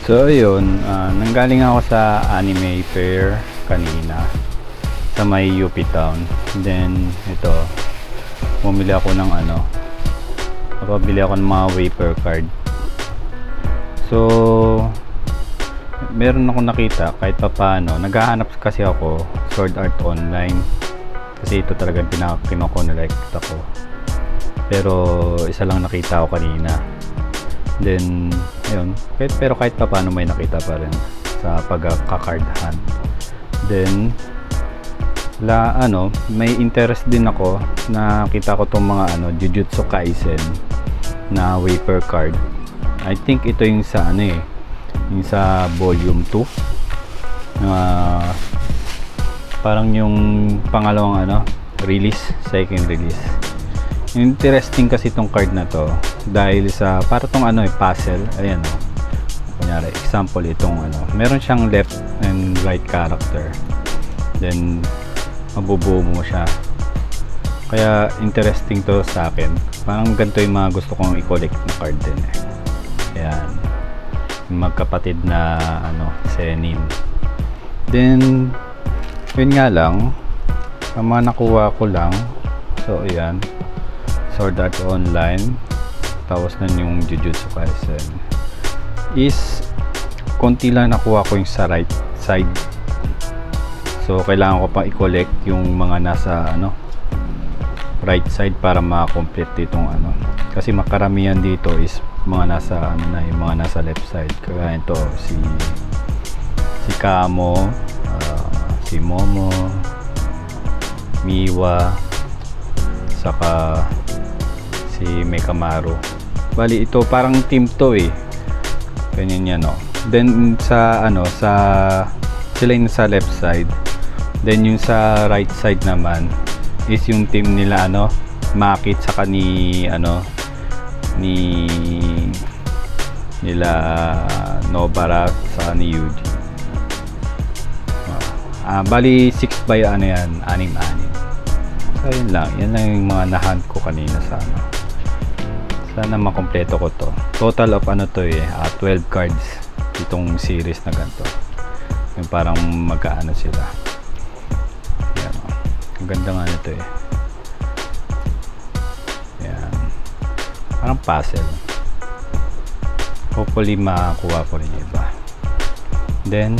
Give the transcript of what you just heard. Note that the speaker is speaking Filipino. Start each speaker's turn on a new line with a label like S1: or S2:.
S1: So ayun, nanggaling ako sa anime fair kanina sa may UP Town. Then ito, bumili ako ng napabili ako ng mga Wayfair card. So meron akong nakita kahit pa paano. Naghahanap kasi ako Sword Art Online kasi ito talaga kinoko-collect ako. Pero isa lang nakita ko kanina. Then ayun, kahit pa paano may nakita pa rin sa pagka-card hunt. Then may interest din ako na kita ko tong mga Jujutsu Kaisen na Wayfair card. I think ito yung sa yung sa volume 2 parang yung pangalawang second release. Interesting kasi itong card na to dahil sa para tong puzzle. Ayan kunyari example itong meron siyang left and right character, then mabubuo mo siya. Kaya interesting to sa akin. Parang ganito yung mga gusto kong i-collect na card din Ayan, yung magkapatid na Zenin. Then yun nga lang, ang mga nakuha ko lang, so ayan, Sword Art Online, tapos na yung Jujutsu Kaisen is konti lang nakuha ko yung sa right side. So kailangan ko pang i-collect yung mga nasa right side para ma-complete itong kasi makaramihan dito is mga nasa yung mga nasa left side. Kaya ito si Kamo, si Momo, Miwa, saka si Mekamaru. Bali ito parang team to ganyan yan Then sa sila yung sa left side, then yung sa right side naman is yung team nila Makit saka nila Nobara saka ni Yuji. Bali 6 by yan, 6. So yun lang, yan lang yung mga nahunt ko kanina sa sana makompleto ko to. Total of 12 cards itong series na ganito. Yung parang magkaano sila. Yan ang ganda nga nito Yan, parang puzzle. Hopefully makakuha ko rin iba. Then